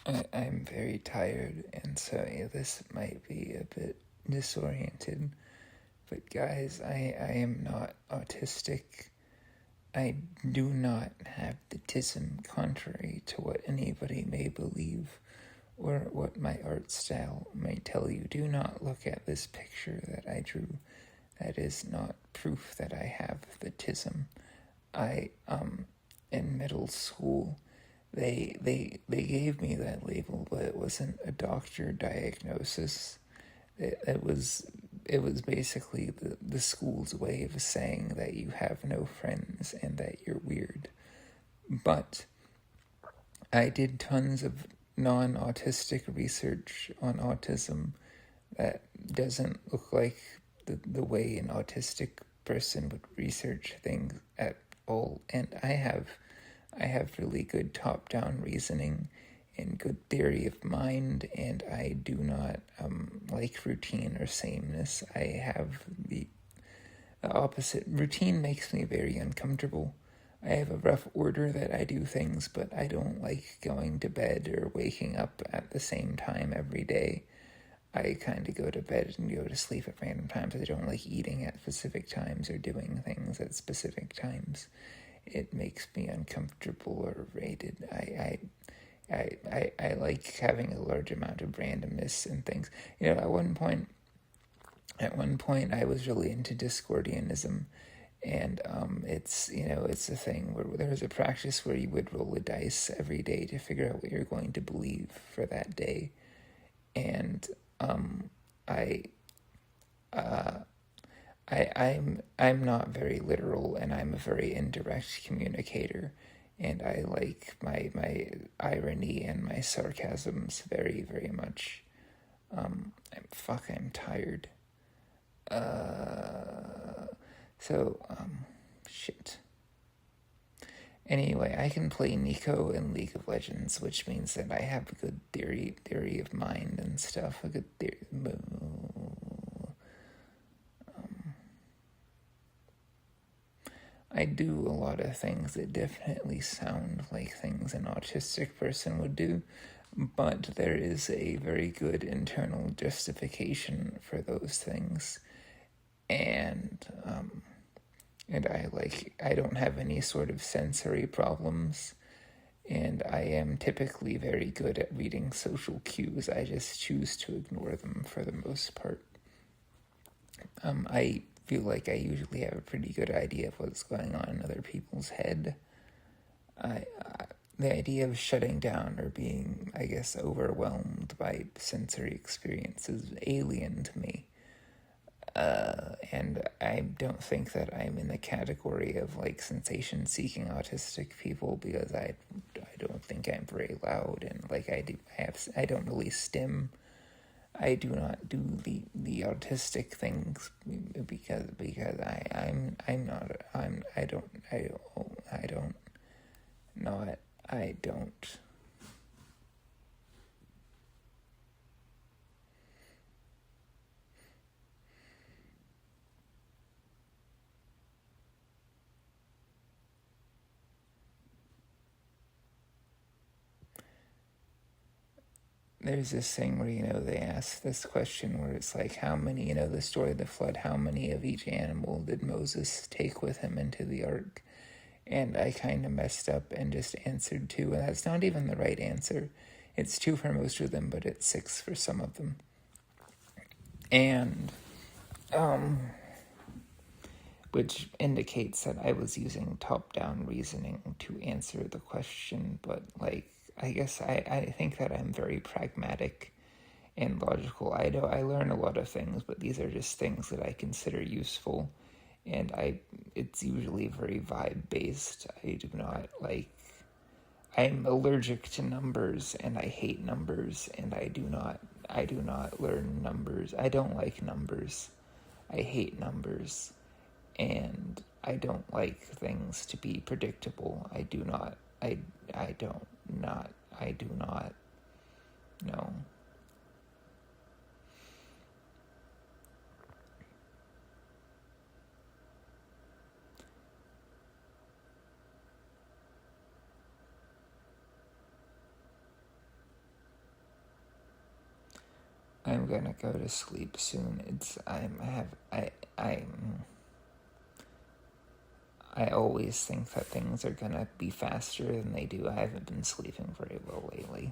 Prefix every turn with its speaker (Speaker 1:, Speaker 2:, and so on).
Speaker 1: I'm very tired, and so this might be a bit disoriented. But guys, I am not autistic. I do not have the tism, contrary to what anybody may believe or what my art style may tell you. Do not look at this picture that I drew. That is not proof that I have the tism. In middle school, they gave me that label, but it wasn't a doctor diagnosis. It was basically the school's way of saying that you have no friends and that you're weird. But I did tons of non-autistic research on autism that doesn't look like the way an autistic person would research things at all. And I have really good top-down reasoning and good theory of mind, and I do not like routine or sameness. I have the opposite. Routine makes me very uncomfortable. I have a rough order that I do things, but I don't like going to bed or waking up at the same time every day. I kind of go to bed and go to sleep at random times. I don't like eating at specific times or doing things at specific times. It makes me uncomfortable or rated. I like having a large amount of randomness and things. At one point I was really into Discordianism, and it's a thing where there was a practice where you would roll a dice every day to figure out what you're going to believe for that day, and I'm not very literal, and I'm a very indirect communicator, and I like my irony and my sarcasms very, very much. I'm tired. Shit. Anyway, I can play Nico in League of Legends, which means that I have a good theory of mind and stuff. A good theory. I do a lot of things that definitely sound like things an autistic person would do, but there is a very good internal justification for those things, and I don't have any sort of sensory problems, and I am typically very good at reading social cues. I just choose to ignore them for the most part. I feel like I usually have a pretty good idea of what's going on in other people's head. The idea of shutting down or being, I guess, overwhelmed by sensory experience is alien to me. And I don't think that I'm in the category of sensation-seeking autistic people, because I don't think I'm very loud, and I don't really stim. I do not do the autistic things because I don't. There's this thing where, they ask this question where it's like, how many, the story of the flood, how many of each animal did Moses take with him into the ark? And I kind of messed up and just answered 2, and that's not even the right answer. It's 2 for most of them, but it's 6 for some of them. And, which indicates that I was using top-down reasoning to answer the question, but, I guess I think that I'm very pragmatic and logical. I learn a lot of things, but these are just things that I consider useful, and it's usually very vibe-based. I do not I'm allergic to numbers, and I hate numbers, and I do not learn numbers. I don't like numbers. I hate numbers, and I don't like things to be predictable. I do not know. I'm gonna go to sleep soon. I always think that things are gonna be faster than they do. I haven't been sleeping very well lately.